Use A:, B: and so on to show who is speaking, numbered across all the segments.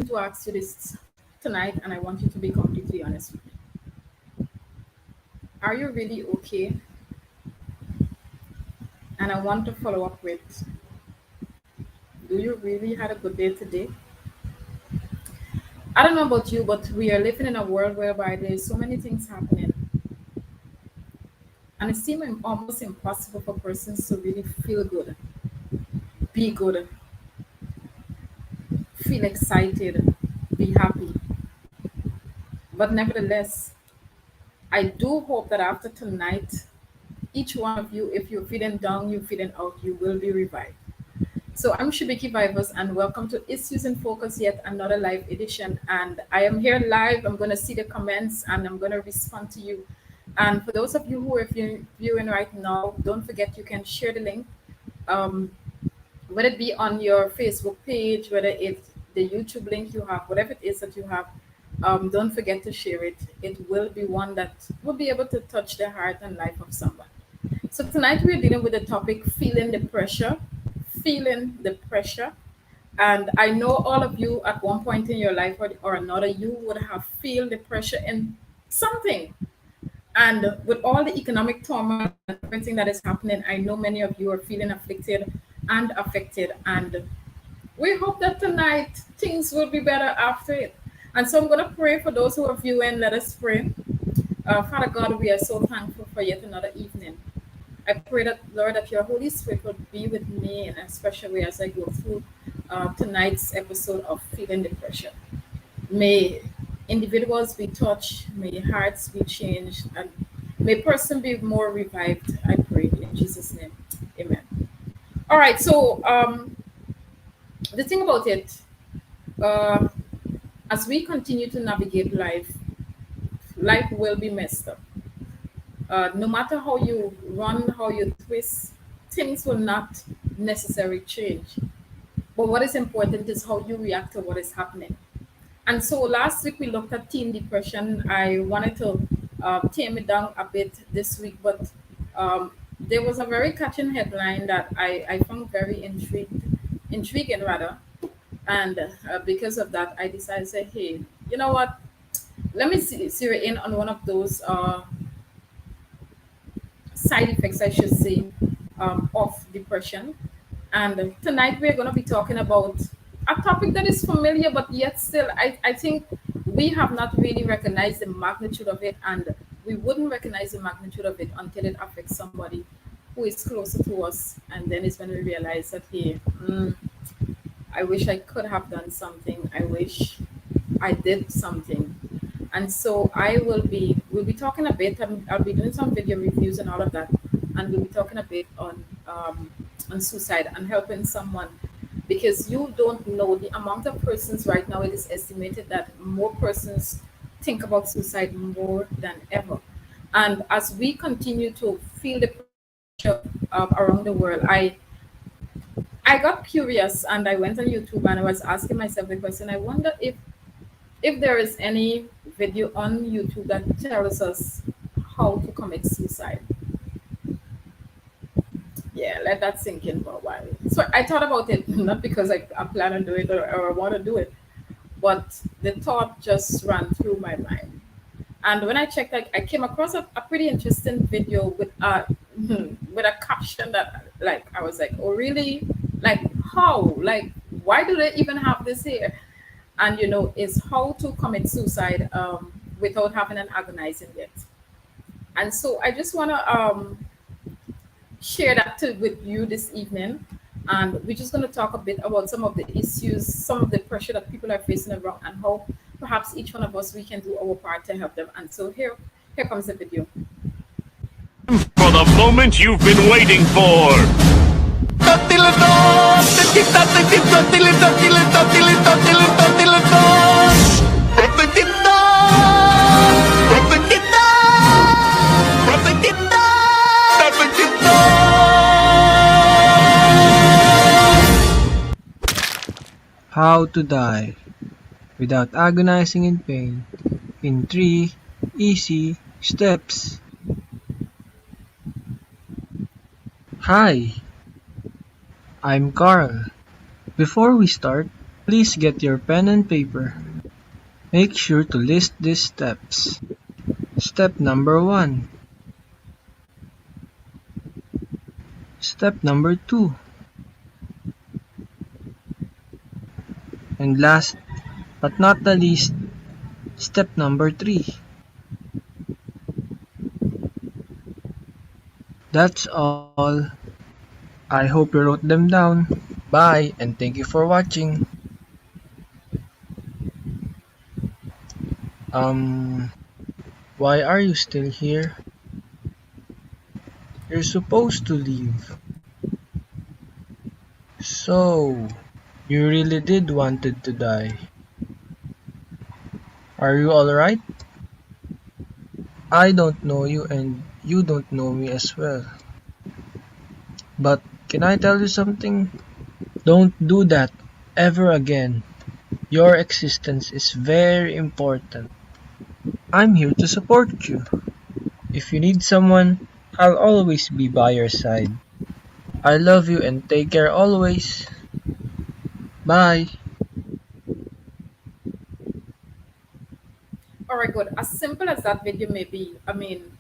A: to ask you this tonight, and I want you to be completely honest with me. Are you really okay? And I want to follow up with, do you really had a good day today? I don't know about you, but we are living in a world whereby there's so many things happening, and it seems almost impossible for persons to really feel good, be good, feel excited, be happy. But nevertheless, I do hope that after tonight, each one of you, if you're feeling down, you're feeling out, you will be revived. So I'm Shibiki Vivers, and welcome to Issues in Focus, yet another live edition. And I am here live. I'm going to see the comments and I'm going to respond to you. And for those of you who are viewing right now, don't forget you can share the link, um, whether it be on your Facebook page, whether it's the YouTube link you have, whatever it is that you have. Don't forget to share it. It will be one that will be able to touch the heart and life of someone. So tonight we're dealing with the topic feeling the pressure. And I know all of you at one point in your life or another, you would have feel the pressure in something. And with all the economic turmoil and everything that is happening, I know many of you are feeling afflicted and affected. And we hope that tonight things will be better after it. And so I'm going to pray for those who are viewing. Let us pray. Father God, we are so thankful for yet another evening. I pray that, Lord, that your Holy Spirit will be with me in a special way as I go through tonight's episode of Feeling the Pressure. May individuals be touched, may hearts be changed, and may person be more revived. I pray in Jesus' name. Amen. All right, so the thing about it, uh, as we continue to navigate life, life will be messed up. No matter how you run, how you twist, things will not necessarily change. But what is important is how you react to what is happening. And so last week we looked at teen depression. I wanted to tame it down a bit this week, but there was a very catching headline that I found very intriguing rather. And because of that, I decided to say, hey, you know what? Let me zero in on one of those side effects, I should say, of depression. And tonight we're going to be talking about a topic that is familiar, but yet still, I think we have not really recognized the magnitude of it, and we wouldn't recognize the magnitude of it until it affects somebody who is closer to us. And then it's when we realize that, hey, I wish I could have done something. I wish I did something. And so we'll be talking a bit. I'll be doing some video reviews and all of that, and we'll be talking a bit on suicide and helping someone, because you don't know the amount of persons right now. It is estimated that more persons think about suicide more than ever. And as we continue to feel the pressure around the world, I got curious and I went on YouTube and I was asking myself the question. I wonder if there is any video on YouTube that tells us how to commit suicide. Yeah, let that sink in for a while. So I thought about it, not because I plan to do it or I want to do it, but the thought just ran through my mind. And when I checked, I came across a pretty interesting video with with a caption that, like, I was like, oh really? Like, how? Like, why do they even have this here? And is how to commit suicide without having an agonizing death. And so I just want to share that with you this evening. And we're just going to talk a bit about some of the issues, some of the pressure that people are facing around, and how perhaps each one of us, we can do our part to help them. And so here comes the video.
B: For the moment you've been waiting for.
C: How to die without agonizing in pain in 3 easy steps. Hi, I'm Carl. Before we start, Please get your pen and paper. Make sure to list these steps. Step number 1. Step number 2. And last but not the least, step number 3. That's all. I hope you wrote them down. Bye and thank you for watching. Um, why are you still here? You're supposed to leave. So, you really did wanted to die. Are you alright? I don't know you and you don't know me as well. But can I tell you something? Don't do that ever again. Your existence is very important. I'm here to support you. If you need someone, I'll always be by your side. I love you and take care always. Bye.
A: All right, good. As simple as that video may be, I mean,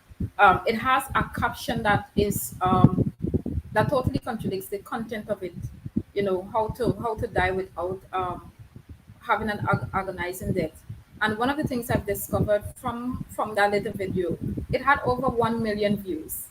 A: it has a caption that is that totally contradicts the content of it. You know how to die without having an agonizing death. And one of the things I've discovered from that little video, it had over 1 million views,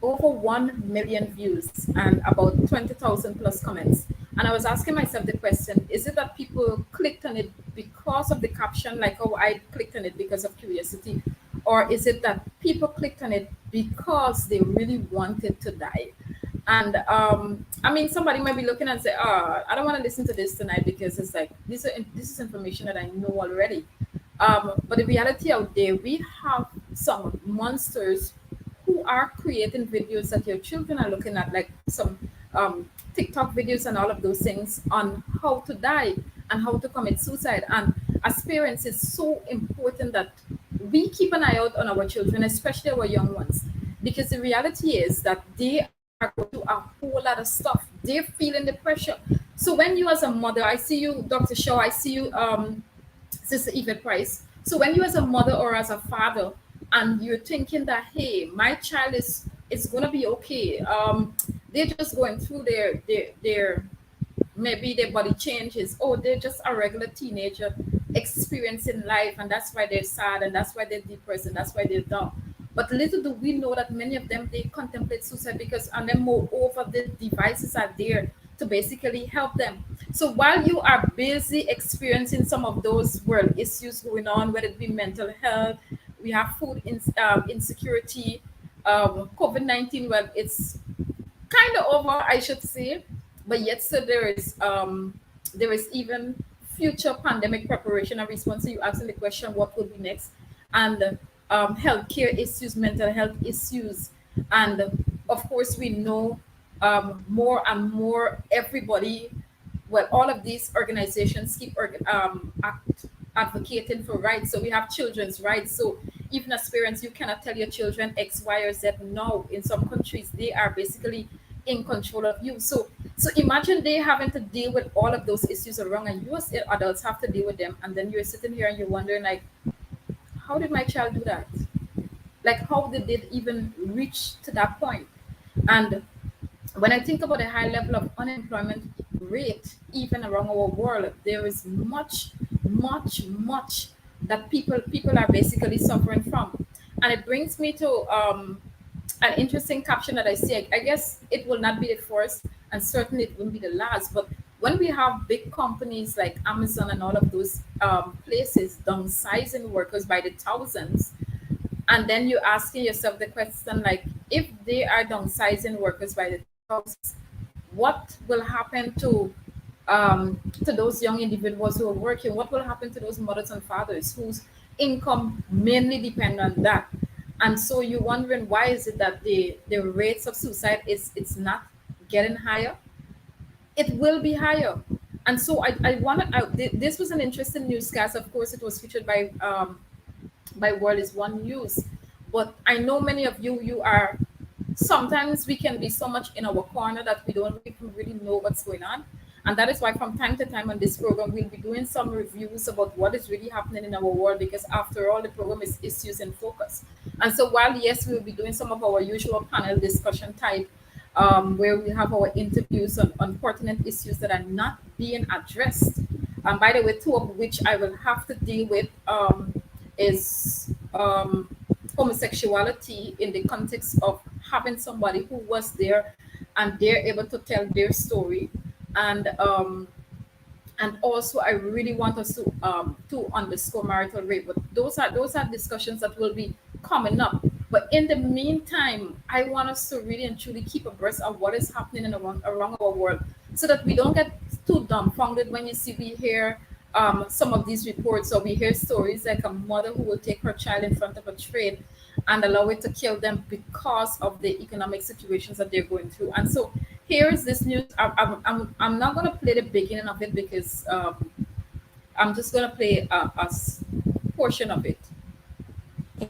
A: over 1 million views, and about 20,000 plus comments. And I was asking myself the question, is it that people clicked on it because of the caption, like how I clicked on it because of curiosity? Or is it that people clicked on it because they really wanted to die? And I mean, somebody might be looking and say, "Oh, I don't want to listen to this tonight because it's like this is information that I know already." But the reality out there, we have some monsters who are creating videos that your children are looking at, like some TikTok videos and all of those things on how to die and how to commit suicide. And as parents, it's so important that we keep an eye out on our children, especially our young ones, because the reality is that they are going through a whole lot of stuff. They're feeling the pressure. So when you as a mother, I see you, Dr. Shaw, I see you, Sister Yvette Price. So when you as a mother or as a father, and you're thinking that, hey, my child is gonna be okay. They're just going through their maybe their body changes. Oh, they're just a regular teenager experiencing life, and that's why they're sad, and that's why they're depressed, and that's why they're down. But little do we know that many of them, they contemplate suicide because, and then moreover, the devices are there to basically help them. So while you are busy experiencing some of those world issues going on, whether it be mental health, we have insecurity, COVID-19. Well, it's kind of over, I should say, but yet so there is even future pandemic preparation and response. So you asking the question, what will be next? And healthcare issues, mental health issues, and of course we know more and more everybody. Well, all of these organizations keep advocating for rights. So we have children's rights. So even as parents, you cannot tell your children X, Y, or Z. No, in some countries, they are basically in control of you. So imagine they having to deal with all of those issues around, and you as adults have to deal with them. And then you're sitting here and you're wondering, like, how did my child do that? Like, how did they even reach to that point? And when I think about the high level of unemployment rate, even around our world, there is much that people are basically suffering from. And it brings me to an interesting caption that I see. I guess it will not be the first, and certainly it won't be the last. But when we have big companies like Amazon and all of those places downsizing workers by the thousands, and then you're asking yourself the question, like, if they are downsizing workers by the thousands, what will happen to those young individuals who are working? What will happen to those mothers and fathers whose income mainly depend on that? And so you're wondering, why is it that the rates of suicide is it's not getting higher? It will be higher. And so I wanted, this was an interesting newscast. Of course, it was featured by World is One News. But I know many of you, you are, sometimes we can be so much in our corner that we don't even really know what's going on. And that is why from time to time on this program, we'll be doing some reviews about what is really happening in our world, because after all, the program is issues in focus. And so while, yes, we'll be doing some of our usual panel discussion type, where we have our interviews on pertinent issues that are not being addressed. And by the way, two of which I will have to deal with is homosexuality in the context of having somebody who was there and they're able to tell their story, and also I really want us to underscore marital rape. But those are discussions that will be coming up. But in the meantime, I want us to really and truly keep abreast of what is happening around our world, so that we don't get too dumbfounded when we hear some of these reports, or we hear stories like a mother who will take her child in front of a train and allow it to kill them because of the economic situations that they're going through. And so here is this news. I'm not going to play the beginning of it, because I'm just going to play portion of it.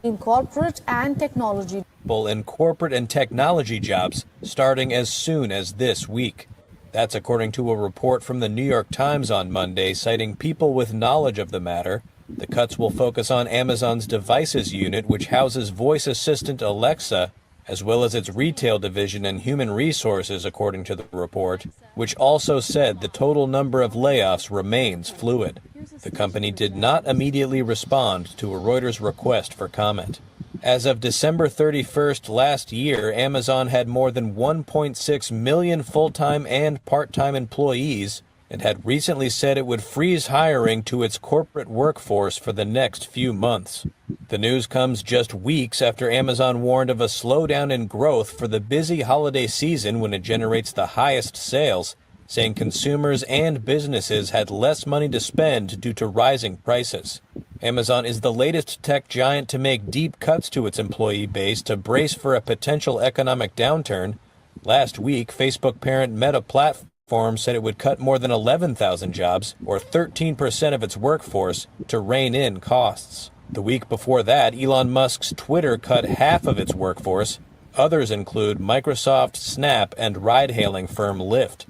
D: In corporate and technology.
E: In corporate and technology jobs starting as soon as this week. That's according to a report from the New York Times on Monday, citing people with knowledge of the matter. The cuts will focus on Amazon's devices unit, which houses voice assistant Alexa, as well as its retail division and human resources, according to the report, which also said the total number of layoffs remains fluid. The company did not immediately respond to a Reuters request for comment. As of December 31st last year, Amazon had more than 1.6 million full-time and part-time employees, and had recently said it would freeze hiring to its corporate workforce for the next few months. The news comes just weeks after Amazon warned of a slowdown in growth for the busy holiday season when it generates the highest sales, saying consumers and businesses had less money to spend due to rising prices. Amazon is the latest tech giant to make deep cuts to its employee base to brace for a potential economic downturn. Last week, Facebook parent Meta Platforms said it would cut more than 11,000 jobs, or 13% of its workforce, to rein in costs. The week before that, Elon Musk's Twitter cut half of its workforce. Others include Microsoft, Snap, and ride-hailing firm Lyft.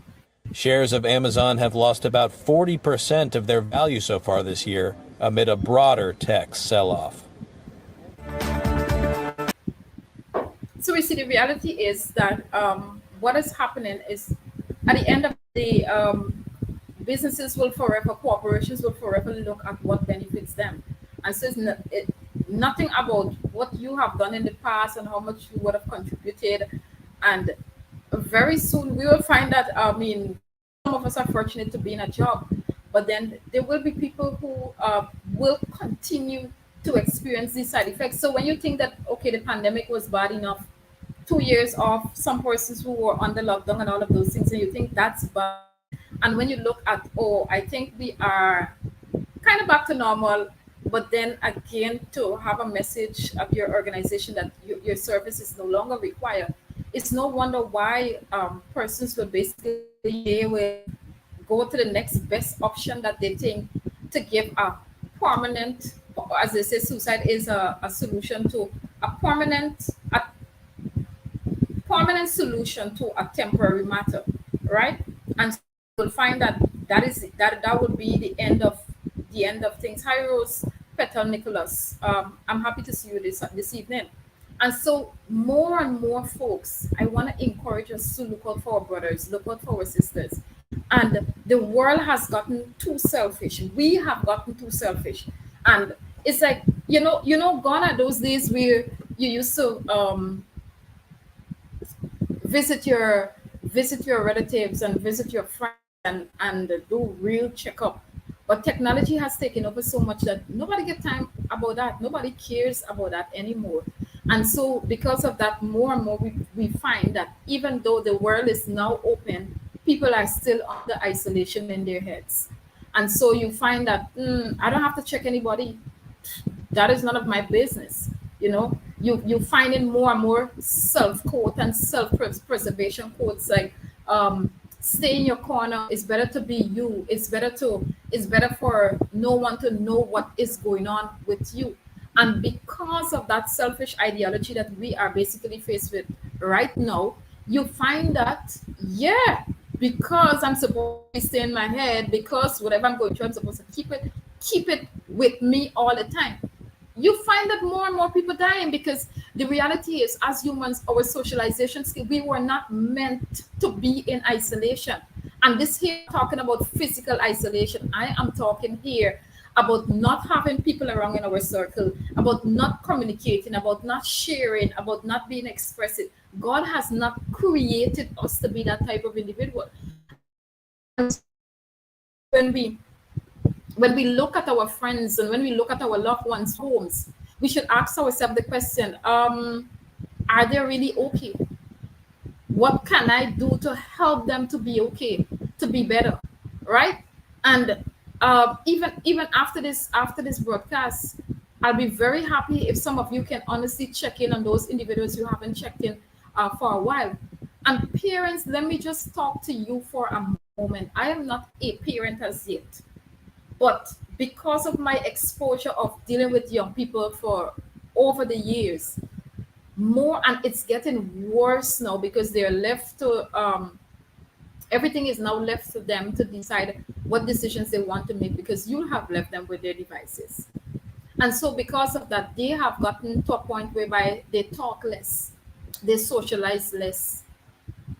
E: Shares of Amazon have lost about 40% of their value so far this year, amid a broader tech sell-off.
A: So we see the reality is that what is happening is, at the end of the businesses will forever, corporations will forever look at what benefits them. And so it's nothing about what you have done in the past and how much you would have contributed. And very soon we will find that, some of us are fortunate to be in a job, but then there will be people who will continue to experience these side effects. So when you think that, okay, the pandemic was bad enough, 2 years off, some persons who were under lockdown and all of those things, and you think that's bad. And when you look at, I think we are kind of back to normal, but then again, to have a message of your organization that your service is no longer required, it's no wonder why persons will basically go to the next best option that they think to give a permanent, as they say, suicide is a solution to a permanent solution to a temporary matter, right? And so you'll find that that would be the end of things. Hi, Rose Petal Nicholas. I'm happy to see you this evening. And so more and more folks, I want to encourage us to look out for our brothers, look out for our sisters. And the world has gotten too selfish. We have gotten too selfish. And it's like, gone are those days where you used to visit your relatives and visit your friends and do real checkup. But technology has taken over so much that nobody gets time about that. Nobody cares about that anymore. And so because of that, more and more we find that even though the world is now open, people are still under isolation in their heads. And so you find that, I don't have to check anybody. That is none of my business. You finding more and more self-quote and self-preservation quotes like, stay in your corner. It's better to be you. It's better for no one to know what is going on with you. And because of that selfish ideology that we are basically faced with right now, you find that, because I'm supposed to stay in my head, because whatever I'm going through, I'm supposed to keep it with me all the time. You find that more and more people dying because the reality is, as humans, our socialization skill, we were not meant to be in isolation. And this here talking about physical isolation. I am talking here about not having people around in our circle, about not communicating, about not sharing, about not being expressive. God has not created us to be that type of individual. And when we when we look at our friends and when we look at our loved ones' homes, we should ask ourselves the question: are they really okay? What can I do to help them to be okay, to be better, right? And even after this broadcast, I'll be very happy if some of you can honestly check in on those individuals who haven't checked in for a while. And parents, let me just talk to you for a moment. I am not a parent as yet, but because of my exposure of dealing with young people for over the years, more, and it's getting worse now because they're left to everything is now left to them to decide what decisions they want to make, because you have left them with their devices. And so because of that, they have gotten to a point whereby they talk less, they socialize less,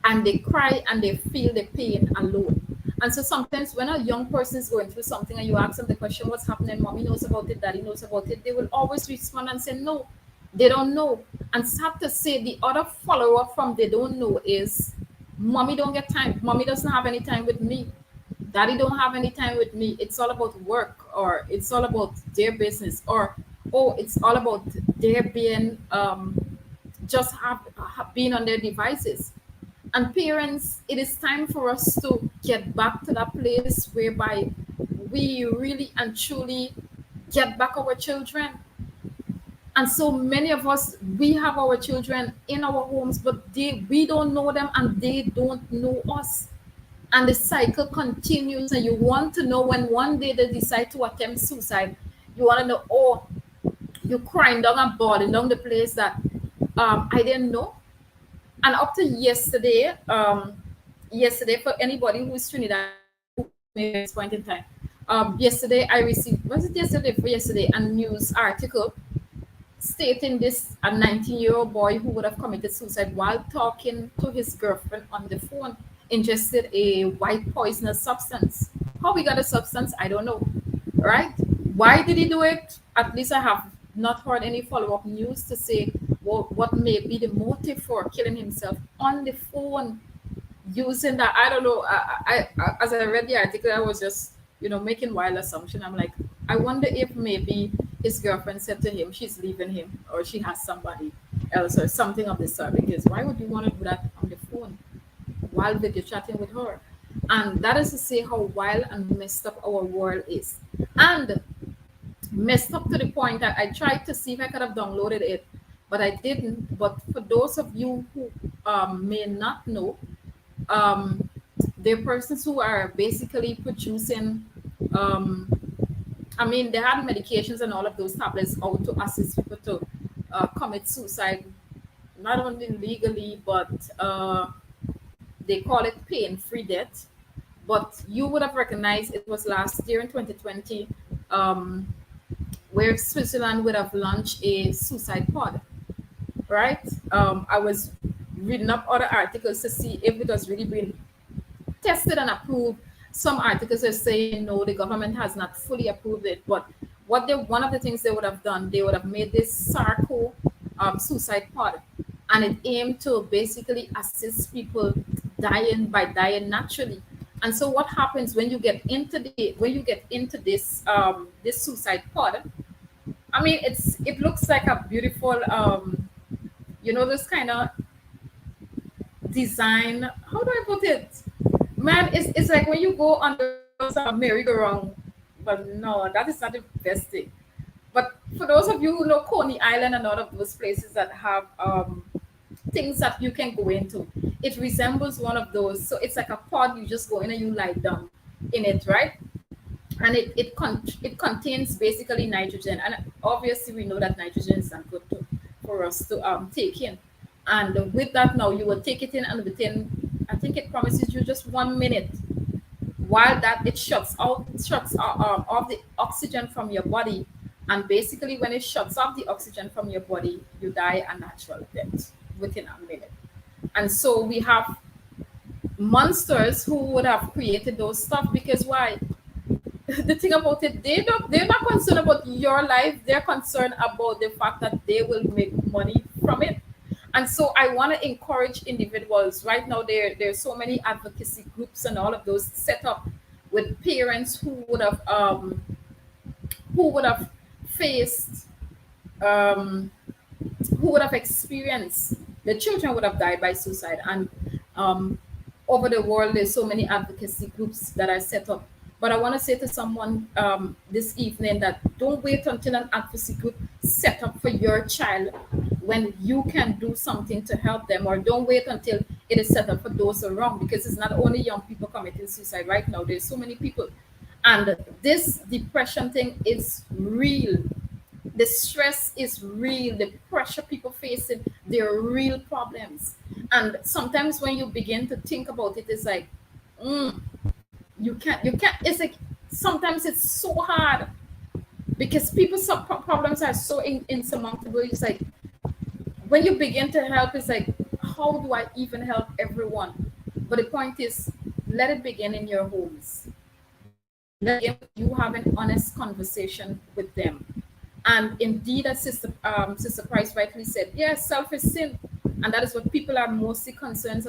A: and they cry and they feel the pain alone. And so sometimes when a young person is going through something and you ask them the question, what's happening? Mommy knows about it, daddy knows about it. They will always respond and say, no, they don't know. And sad to say, the other follow up from they don't know is, mommy don't get time. Mommy doesn't have any time with me. Daddy don't have any time with me. It's all about work, or it's all about their business, or oh, it's all about their being just being on their devices. And parents, it is time for us to get back to that place whereby we really and truly get back our children. And so many of us, we have our children in our homes, but we don't know them and they don't know us. And the cycle continues. And you want to know when one day they decide to attempt suicide, you want to know, oh, you crying down and bawling down the place that I didn't know. And up to yesterday for anybody who's Trinidad at this point in time, yesterday I received, was it yesterday for yesterday, a news article stating this a 19-year-old boy who would have committed suicide while talking to his girlfriend on the phone ingested a white poisonous substance. How he got a substance, I don't know. Right? Why did he do it? At least I have not heard any follow-up news to say what may be the motive for killing himself on the phone using that. I don't know. As I read the article, I was just making wild assumption. I'm like, I wonder if maybe his girlfriend said to him she's leaving him or she has somebody else or something of the sort. Because why would you want to do that on the phone while video chatting with her? And that is to say how wild and messed up our world is. And messed up to the point that I tried to see if I could have downloaded it, but I didn't. But for those of you who may not know, there are persons who are basically producing, I mean, they had medications and all of those tablets out to assist people to commit suicide, not only legally, but they call it pain-free death. But you would have recognized it was last year in 2020, where Switzerland would have launched a suicide pod, right? I was reading up other articles to see if it was really being tested and approved. Some articles are saying no, the government has not fully approved it. But one of the things they would have done, they would have made this Sarco suicide pod, and it aimed to basically assist people dying naturally. And so what happens when you get into this this suicide pod? I mean, it looks like a beautiful this kind of design. How do I put it? Man, it's like when you go on the merry-go-round, but no, that is not the best thing. But for those of you who know Coney Island and all of those places that have things that you can go into, it resembles one of those. So it's like a pod, you just go in and you lie down in it, right? And it contains basically nitrogen, and obviously we know that nitrogen is not good for us to take in. And with that, now you will take it in, and within I think it promises you just 1 minute. While that it shuts off the oxygen from your body, and basically when it shuts off the oxygen from your body, you die a natural death within a minute. And so we have monsters who would have created those stuff because why? The thing about it, they're not concerned about your life, they're concerned about the fact that they will make money from it. And so I want to encourage individuals right now. There's so many advocacy groups and all of those set up with parents who would have faced um, who would have experienced the children would have died by suicide. And um, over the world there's so many advocacy groups that are set up. But I want to say to someone this evening that don't wait until an advocacy group set up for your child when you can do something to help them, or don't wait until it is set up for those around, because it's not only young people committing suicide right now, there's so many people. And this depression thing is real, the stress is real, the pressure people facing, they're real problems. And sometimes when you begin to think about it, it's like, mm, you can't, it's like sometimes it's so hard because people's problems are so insurmountable. It's like when you begin to help, it's like, how do I even help everyone? But the point is, let it begin in your homes. You have an honest conversation with them. And indeed, as Sister Price rightly said, yes, self is sin. And that is what people are mostly concerned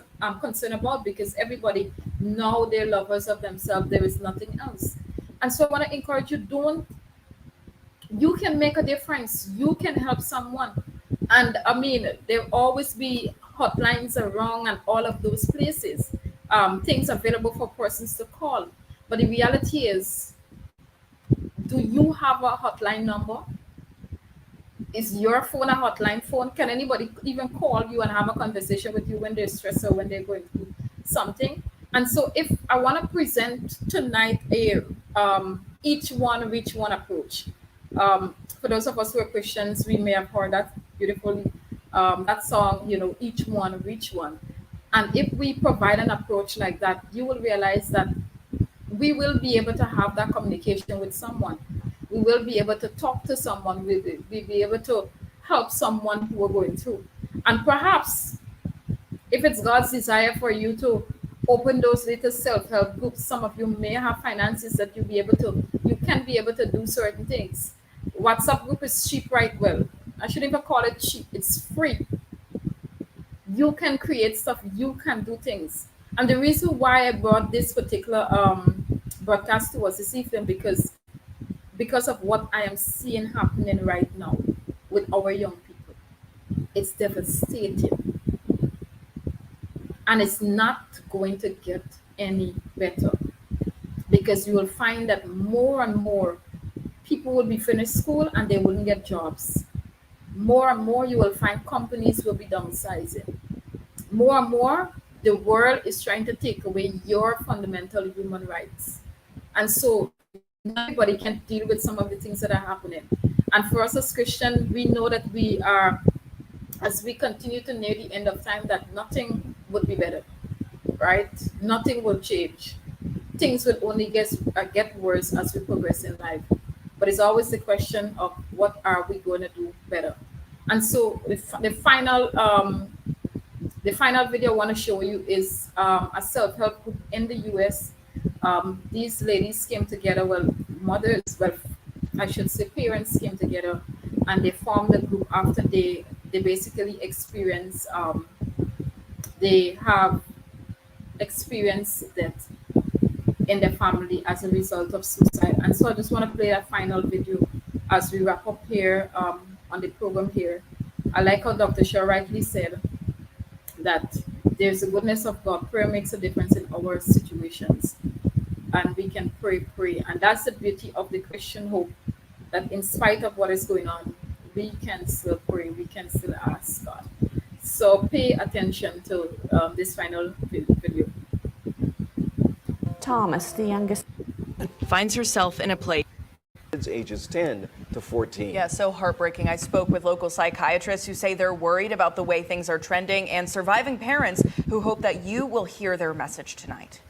A: about, because everybody know they're lovers of themselves. There is nothing else. And so I want to encourage you, don't, you can make a difference. You can help someone. And I mean, there'll always be hotlines around and all of those places, things available for persons to call. But the reality is, do you have a hotline number? Is your phone a hotline phone? Can anybody even call you and have a conversation with you when they're stressed or when they're going through something? And so, if I want to present tonight a each one reach one approach. For those of us who are Christians, we may have heard that beautifully that song, you know, each one reach one. And if we provide an approach like that, you will realize that we will be able to have that communication with someone. We will be able to talk to someone. We'll be able to help someone who are going through. And perhaps if it's God's desire for you to open those little self-help groups, some of you may have finances that you can be able to do certain things. WhatsApp group is cheap, right? Well, I shouldn't even call it cheap. It's free. You can create stuff. You can do things. And the reason why I brought this particular broadcast to us this evening, because of what I am seeing happening right now with our young people. It's devastating. And it's not going to get any better, because you will find that more and more people will be finished school and they wouldn't get jobs. More and more you will find companies will be downsizing. More and more the world is trying to take away your fundamental human rights. And so everybody can deal with some of the things that are happening. And for us as Christians, we know that we are, as we continue to near the end of time, that nothing would be better, right? Nothing will change. Things will only get worse as we progress in life. But it's always the question of what are we going to do better. And so the final video I want to show you is a self-help group in the US. These ladies came together, I should say parents came together, and they formed a group after they basically they have experienced death in their family as a result of suicide. And so I just want to play that final video as we wrap up here on the program here. I like how Dr. Shaw rightly said that there's the goodness of God. Prayer makes a difference in our situations. And we can pray. And that's the beauty of the Christian hope, that in spite of what is going on, we can still pray, we can still ask God. So pay attention to this final video.
F: Thomas, the youngest, finds herself in a place
G: Kids ages 10
F: to 14.
G: Yeah, so heartbreaking. I spoke with local psychiatrists who say they're worried about the way things are trending, and surviving parents who hope that you will hear their message tonight.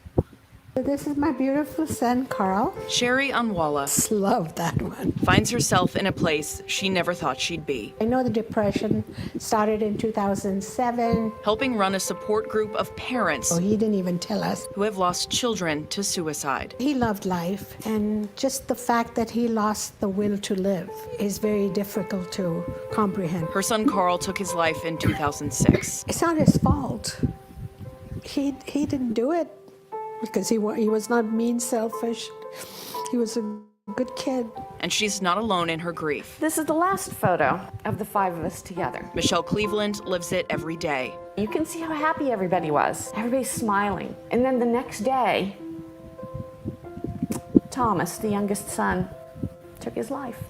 H: This is my beautiful son, Carl.
G: Sherry Anwala
H: Love that one.
G: finds herself in a place she never thought she'd be,
H: I know the depression started in 2007.
G: helping run a support group of parents
H: Oh, he didn't even tell us.
G: who have lost children to suicide.
H: He loved life, and just the fact that he lost the will to live is very difficult to comprehend.
G: Her son Carl took his life in 2006.
H: It's not his fault. He didn't do it because he was not mean, selfish. He was a good kid.
G: And she's not alone in her grief.
I: This is the last photo of the five of us together.
G: Michelle Cleveland lives it every day.
I: You can see how happy everybody was. Everybody's smiling. And then the next day, Thomas, the youngest son, took his life.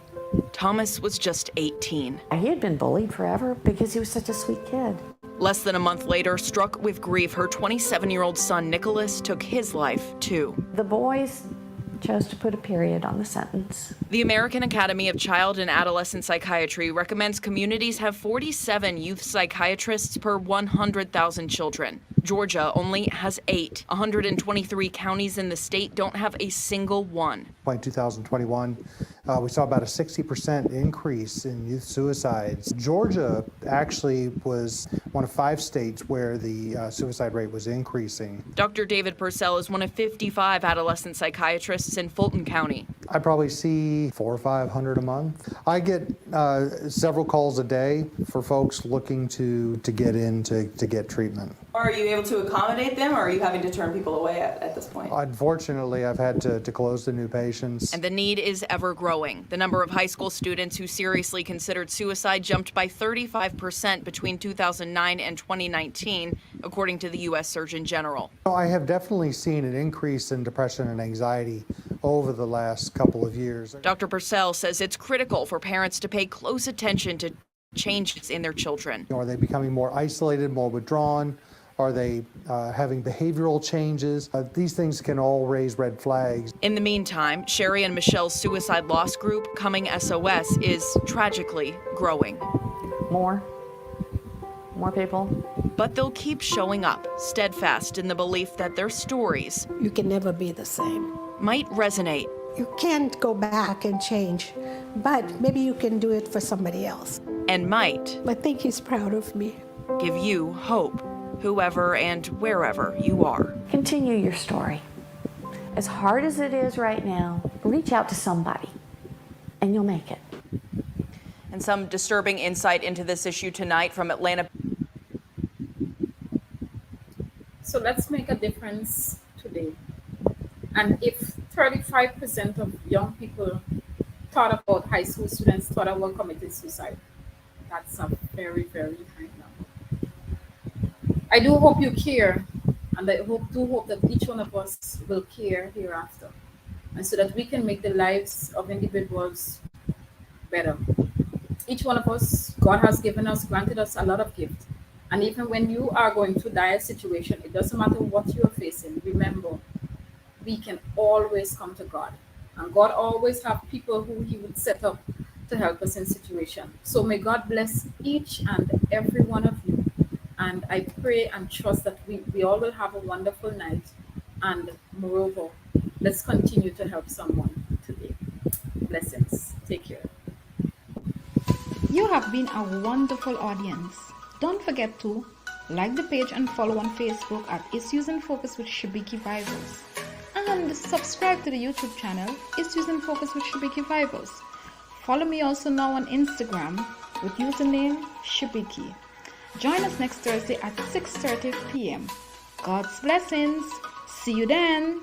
G: Thomas was just 18.
I: He had been bullied forever because he was such a sweet kid.
G: Less than a month later, struck with grief, her 27-year-old son Nicholas took his life too.
I: The boys chose to put a period on the sentence.
G: The American Academy of Child and Adolescent Psychiatry recommends communities have 47 youth psychiatrists per 100,000 children. Georgia only has 8. 123 counties in the state don't have a single one.
J: By 2021, we saw about a 60% increase in youth suicides. Georgia actually was one of 5 states where the suicide rate was increasing.
G: Dr. David Purcell is one of 55 adolescent psychiatrists in Fulton County.
J: I probably see 400 or 500 a month. I get several calls a day for folks looking to get in to get treatment.
K: Are you able to accommodate them, or are you having to turn people away at this point?
J: Unfortunately, I've had to close the new patients.
G: And the need is ever growing. The number of high school students who seriously considered suicide jumped by 35% between 2009 and 2019, according to the U.S. Surgeon General.
J: I have definitely seen an increase in depression and anxiety over the last couple of years.
G: Dr. Purcell says it's critical for parents to pay close attention to changes in their children.
J: Are they becoming more isolated, more withdrawn? Are they having behavioral changes? These things can all raise red flags.
G: In the meantime, Sherry and Michelle's suicide loss group, Coming SOS, is tragically growing.
I: More people.
G: But they'll keep showing up, steadfast in the belief that their stories
H: You can never be the same.
G: might resonate.
H: You can't go back and change, but maybe you can do it for somebody else.
G: And might
H: I think he's proud of me.
G: give you hope, whoever and wherever you are.
I: Continue your story. As hard as it is right now, reach out to somebody, and you'll make it.
G: And some disturbing insight into this issue tonight from Atlanta.
A: So let's make a difference today. And if 35% of young people thought about high school students thought about committing suicide, that's a very, very high number. I do hope you care, and I do hope that each one of us will care hereafter, and so that we can make the lives of individuals better. Each one of us, God has granted us a lot of gifts. And even when you are going through dire situation, it doesn't matter what you are facing. Remember, we can always come to God. And God always have people who he would set up to help us in situation. So may God bless each and every one of you. And I pray and trust that we all will have a wonderful night. And moreover, let's continue to help someone today. Blessings. Take care.
L: You have been a wonderful audience. Don't forget to like the page and follow on Facebook at Issues in Focus with Shibiki Vibers. And subscribe to the YouTube channel Issues in Focus with Shibiki Vibers. Follow me also now on Instagram with username Shibiki. Join us next Thursday at 6:30 p.m. God's blessings. See you then.